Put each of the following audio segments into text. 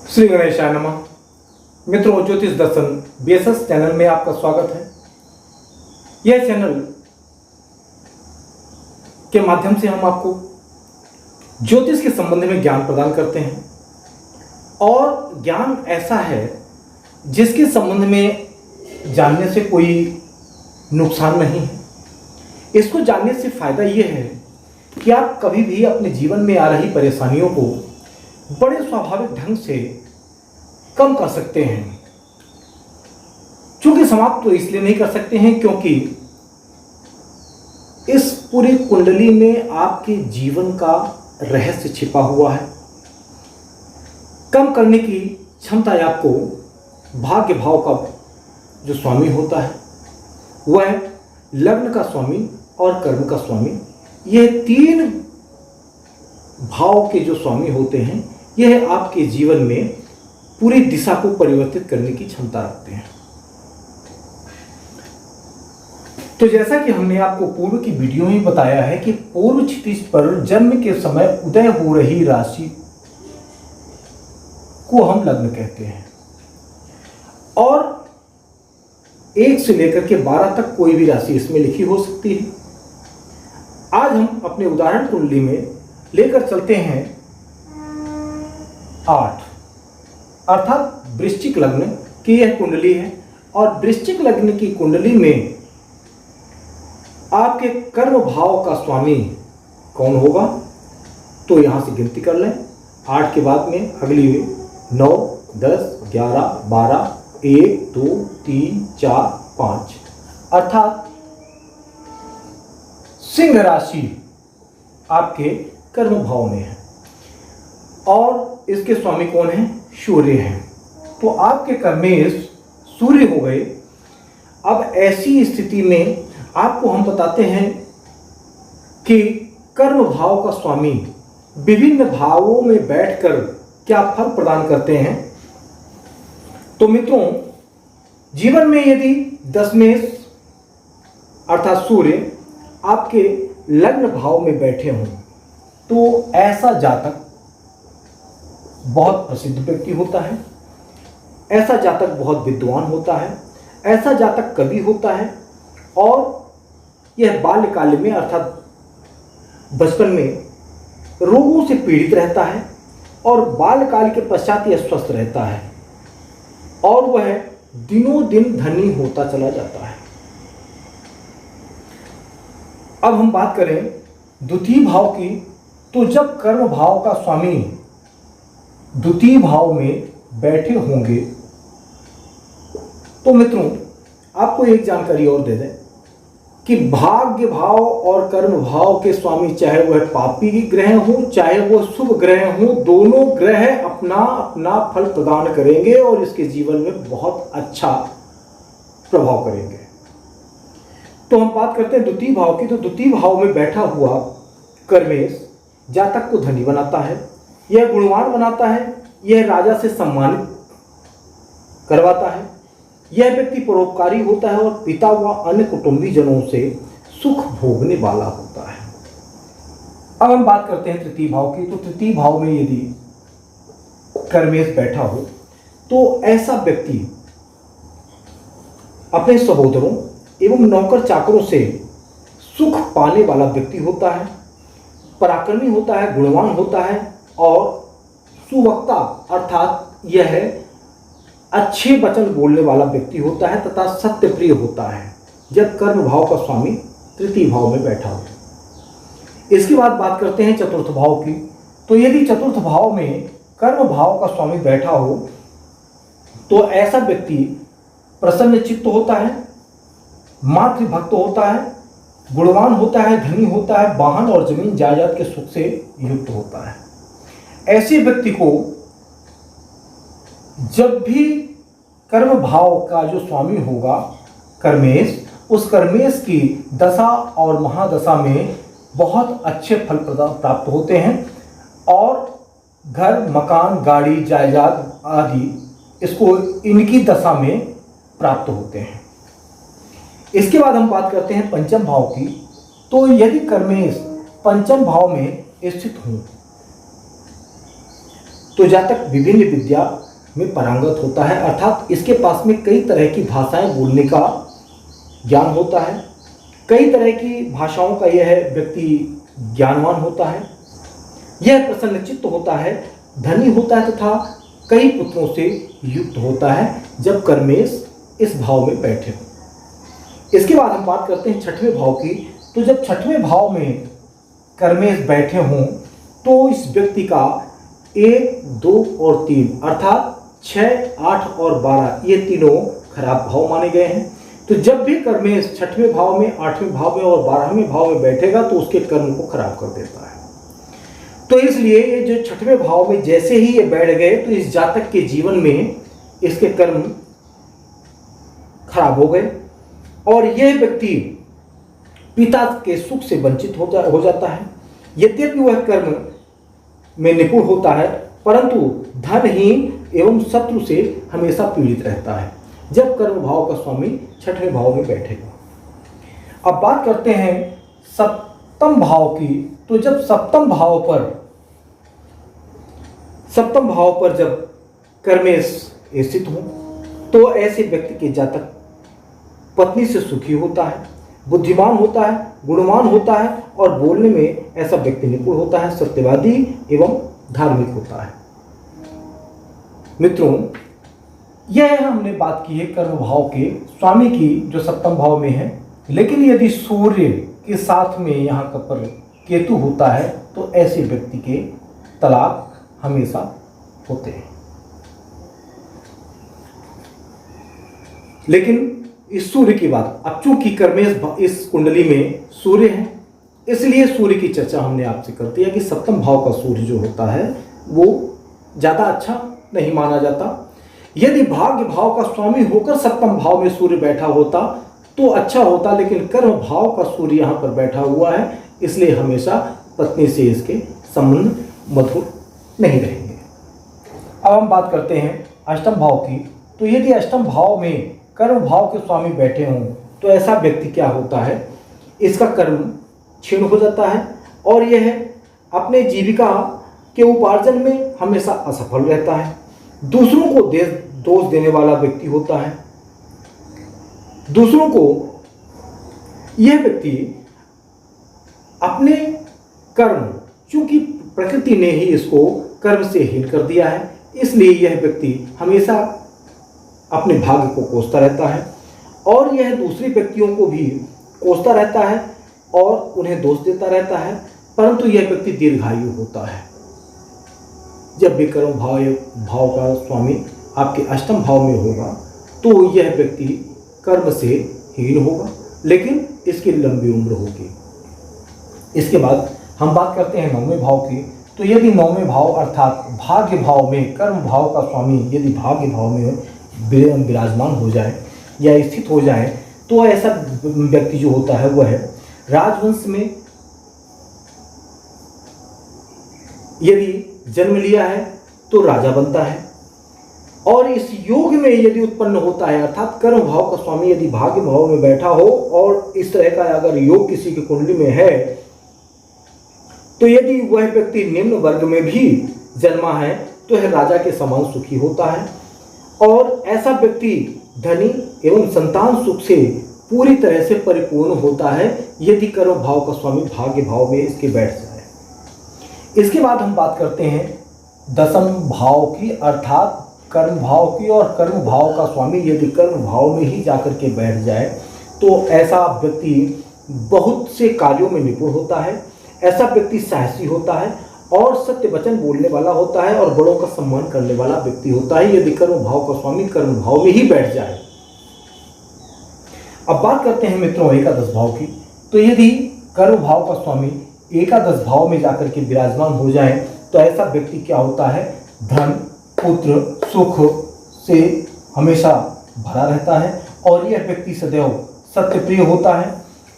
श्री गणेशाय नमः। मित्रों, ज्योतिष दर्शन बीएसएस चैनल में आपका स्वागत है। यह चैनल के माध्यम से हम आपको ज्योतिष के संबंध में ज्ञान प्रदान करते हैं और ज्ञान ऐसा है जिसके संबंध में जानने से कोई नुकसान नहीं है। इसको जानने से फायदा यह है कि आप कभी भी अपने जीवन में आ रही परेशानियों को बड़े स्वाभाविक ढंग से कम कर सकते हैं। चूंकि समाप्त तो इसलिए नहीं कर सकते हैं क्योंकि इस पूरी कुंडली में आपके जीवन का रहस्य छिपा हुआ है। कम करने की क्षमता आपको भाग्य भाव का जो स्वामी होता है वह लग्न का स्वामी और कर्म का स्वामी, यह तीन भाव के जो स्वामी होते हैं यह आपके जीवन में पूरी दिशा को परिवर्तित करने की क्षमता रखते हैं। तो जैसा कि हमने आपको पूर्व की वीडियो में बताया है कि पूर्व क्षितिज पर जन्म के समय उदय हो रही राशि को हम लग्न कहते हैं और 1 से लेकर के 12 तक कोई भी राशि इसमें लिखी हो सकती है। आज हम अपने उदाहरण कुंडली में लेकर चलते हैं 8, अर्थात वृश्चिक लग्न की यह कुंडली है और वृश्चिक लग्न की कुंडली में आपके कर्म भाव का स्वामी कौन होगा, तो यहां से गिनती कर लें। 8 के बाद में अगली 9, 10, 11, 12, 1, 2, 3, 4, 5, अर्थात सिंह राशि आपके कर्म भाव में है और इसके स्वामी कौन है, सूर्य हैं। तो आपके कर्मेश सूर्य हो गए। अब ऐसी स्थिति में आपको हम बताते हैं कि कर्म भाव का स्वामी विभिन्न भावों में बैठकर क्या फल प्रदान करते हैं। तो मित्रों, जीवन में यदि दशमेश अर्थात सूर्य आपके लग्न भाव में बैठे हों तो ऐसा जातक बहुत प्रसिद्ध व्यक्ति होता है, ऐसा जातक बहुत विद्वान होता है, ऐसा जातक कवि होता है और यह बाल्यकाल में अर्थात बचपन में रोगों से पीड़ित रहता है और बाल्यकाल के पश्चात यह स्वस्थ रहता है और वह दिनों दिन धनी होता चला जाता है। अब हम बात करें द्वितीय भाव की, तो जब कर्म भाव का स्वामी द्वितीय भाव में बैठे होंगे तो मित्रों आपको एक जानकारी और दे दें कि भाग्य भाव और कर्म भाव के स्वामी चाहे वह पापी ग्रह हो चाहे वह शुभ ग्रह हो, दोनों ग्रह अपना अपना फल प्रदान करेंगे और इसके जीवन में बहुत अच्छा प्रभाव करेंगे। तो हम बात करते हैं द्वितीय भाव की। तो द्वितीय भाव में बैठा हुआ कर्मेश जातक को धनी बनाता है, यह गुणवान बनाता है, यह राजा से सम्मानित करवाता है, यह व्यक्ति परोपकारी होता है और पिता व अन्य कुटुंबी जनों से सुख भोगने वाला होता है। अब हम बात करते हैं तृतीय भाव की। तो तृतीय भाव में यदि कर्मेश बैठा हो तो ऐसा व्यक्ति अपने सहोदरों एवं नौकर चाकरों से सुख पाने वाला व्यक्ति होता है, पराक्रमी होता है, गुणवान होता है और सुवक्ता अर्थात यह अच्छे वचन बोलने वाला व्यक्ति होता है तथा सत्यप्रिय होता है जब कर्म भाव का स्वामी तृतीय भाव में बैठा हो। इसके बाद बात करते हैं चतुर्थ भाव की। तो यदि चतुर्थ भाव में कर्म भाव का स्वामी बैठा हो तो ऐसा व्यक्ति प्रसन्न चित्त होता है, मातृभक्त होता है, गुणवान होता है, धनी होता है, वाहन और जमीन जायदाद के सुख से युक्त होता है। ऐसे व्यक्ति को जब भी कर्म भाव का जो स्वामी होगा कर्मेश, उस कर्मेश की दशा और महादशा में बहुत अच्छे फल प्राप्त होते हैं और घर, मकान, गाड़ी, जायदाद आदि इसको इनकी दशा में प्राप्त होते हैं। इसके बाद हम बात करते हैं पंचम भाव की। तो यदि कर्मेश पंचम भाव में स्थित हों तो जातक विभिन्न विद्या में पारंगत होता है, अर्थात इसके पास में कई तरह की भाषाएं बोलने का ज्ञान होता है, कई तरह की भाषाओं का यह व्यक्ति ज्ञानवान होता है, यह प्रसन्नचित्त होता है, धनी होता है तथा कई पुत्रों से युक्त होता है जब कर्मेश इस भाव में बैठे हो। इसके बाद हम बात करते हैं छठवें भाव की। तो जब छठवें भाव में कर्मेश बैठे हों तो इस व्यक्ति का 1, 2 और 3 अर्थात 6, 8 और 12 ये तीनों खराब भाव माने गए हैं। तो जब भी कर्मेश छठवें भाव में, 8वें भाव में और 12वें भाव में बैठेगा तो उसके कर्म को खराब कर देता है। तो इसलिए ये जो छठवें भाव में जैसे ही ये बैठ गए तो इस जातक के जीवन में इसके कर्म खराब हो गए और यह व्यक्ति पिता के सुख से वंचित हो जाता है। यद्यपि वह कर्म में निपुण होता है परंतु धनहीन एवं शत्रु से हमेशा पीड़ित रहता है जब कर्म भाव का स्वामी छठवें भाव में बैठेगा। अब बात करते हैं सप्तम भाव की। तो जब सप्तम भाव पर जब कर्मेश स्थित हो तो ऐसे व्यक्ति के जातक पत्नी से सुखी होता है, बुद्धिमान होता है, गुणवान होता है और बोलने में ऐसा व्यक्ति निपुण होता है, सत्यवादी एवं धार्मिक होता है। मित्रों, यह हमने बात की है कर्म भाव के स्वामी की जो सप्तम भाव में है। लेकिन यदि सूर्य के साथ में यहाँ पर केतु होता है तो ऐसे व्यक्ति के तलाक हमेशा होते हैं। लेकिन इस सूर्य की बात, अब चूंकि कर्मेश इस कुंडली में सूर्य है इसलिए सूर्य की चर्चा हमने आपसे कर दिया कि सप्तम भाव का सूर्य जो होता है वो ज़्यादा अच्छा नहीं माना जाता। यदि भाग्य भाव का स्वामी होकर सप्तम भाव में सूर्य बैठा होता तो अच्छा होता, लेकिन कर्म भाव का सूर्य यहाँ पर बैठा हुआ है इसलिए हमेशा पत्नी से इसके संबंध मधुर नहीं रहेंगे। अब हम बात करते हैं अष्टम भाव की। तो यदि अष्टम भाव में कर्म भाव के स्वामी बैठे हों तो ऐसा व्यक्ति क्या होता है, इसका कर्म क्षीण हो जाता है और यह अपने जीविका के उपार्जन में हमेशा असफल रहता है, दूसरों को दोष देने वाला व्यक्ति होता है। दूसरों को यह व्यक्ति अपने कर्म, चूंकि प्रकृति ने ही इसको कर्म से हीन कर दिया है इसलिए यह व्यक्ति हमेशा अपने भाग्य को कोसता रहता है और यह दूसरे व्यक्तियों को भी कोसता रहता है और उन्हें दोष देता रहता है, परंतु यह व्यक्ति दीर्घायु होता है। जब भी कर्म भाव का स्वामी आपके अष्टम भाव में होगा तो यह व्यक्ति कर्म से हीन होगा लेकिन इसकी लंबी उम्र होगी। इसके बाद हम बात करते हैं नौवें भाव की। तो यदि नौवें भाव अर्थात भाग्य भाव में कर्म भाव का स्वामी यदि भाग्य भाव में विराजमान हो जाए या स्थित हो जाए तो ऐसा व्यक्ति जो होता है वह राजवंश में यदि जन्म लिया है तो राजा बनता है और इस योग में यदि उत्पन्न होता है अर्थात कर्म भाव का स्वामी यदि भाग्य भाव में बैठा हो और इस तरह का अगर योग किसी की कुंडली में है तो यदि वह व्यक्ति निम्न वर्ग में भी जन्मा है तो यह राजा के समान सुखी होता है और ऐसा व्यक्ति धनी एवं संतान सुख से पूरी तरह से परिपूर्ण होता है यदि कर्म भाव का स्वामी भाग्य भाव में इसके बैठ जाए। इसके बाद हम बात करते हैं दसम भाव की अर्थात कर्म भाव की। और कर्म भाव का स्वामी यदि कर्म भाव में ही जाकर के बैठ जाए तो ऐसा व्यक्ति बहुत से कार्यों में निपुण होता है, ऐसा व्यक्ति साहसी होता है और सत्य वचन बोलने वाला होता है और बड़ों का सम्मान करने वाला व्यक्ति होता है यदि कर्म भाव का स्वामी कर्म भाव में ही बैठ जाए। अब बात करते हैं मित्रों एकादश भाव की। तो यदि कर्म भाव का स्वामी एकादश भाव में जाकर के विराजमान हो जाए तो ऐसा व्यक्ति क्या होता है, धन पुत्र सुख से हमेशा भरा रहता है और यह व्यक्ति सदैव सत्यप्रिय होता है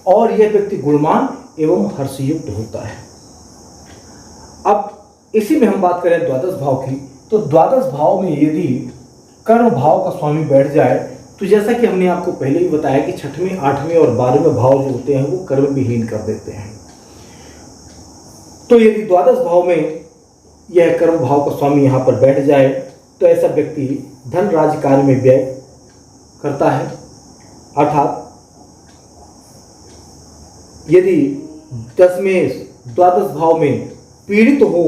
और यह व्यक्ति गुणवान एवं हर्षयुक्त होता है। अब इसी में हम बात करें द्वादश भाव की। तो द्वादश भाव में यदि कर्म भाव का स्वामी बैठ जाए तो जैसा कि हमने आपको पहले ही बताया कि छठवें, आठवें और 12वें भाव जो होते हैं वो कर्म विहीन कर देते हैं। तो यदि द्वादश भाव में यह कर्म भाव का स्वामी यहाँ पर बैठ जाए तो ऐसा व्यक्ति धन राज्य कार्य में व्यय करता है। अर्थात यदि दशमेश द्वादश भाव में पीड़ित हो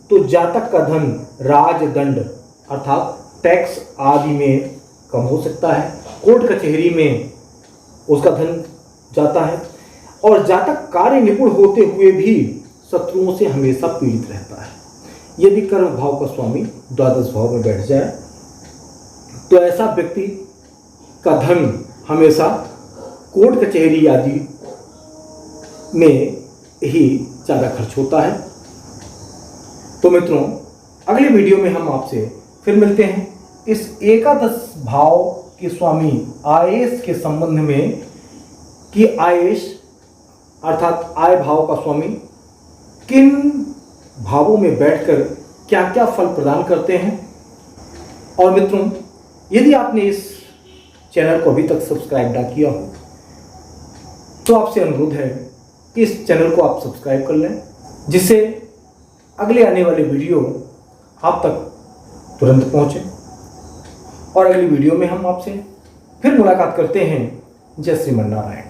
तो जातक का धन राजदंड अर्थात टैक्स आदि में कम हो सकता है, कोर्ट कचहरी में उसका धन जाता है, और जातक कार्य निपुण होते हुए भी शत्रुओं से हमेशा पीड़ित रहता है। यदि कर्म भाव का स्वामी द्वादश भाव में बैठ जाए तो ऐसा व्यक्ति का धन हमेशा कोर्ट कचहरी आदि में ही ज़्यादा खर्च होता है। तो मित्रों, अगले वीडियो में हम आपसे फिर मिलते हैं इस एकादश भाव के स्वामी आयेश के संबंध में कि आयेश अर्थात आय भाव का स्वामी किन भावों में बैठकर क्या क्या फल प्रदान करते हैं। और मित्रों, यदि आपने इस चैनल को अभी तक सब्सक्राइब ना किया हो तो आपसे अनुरोध है कि इस चैनल को आप सब्सक्राइब कर लें, जिससे अगले आने वाले वीडियो आप तक तुरंत पहुंचे। और अगली वीडियो में हम आपसे फिर मुलाकात करते हैं। जय श्रीमन नारायण।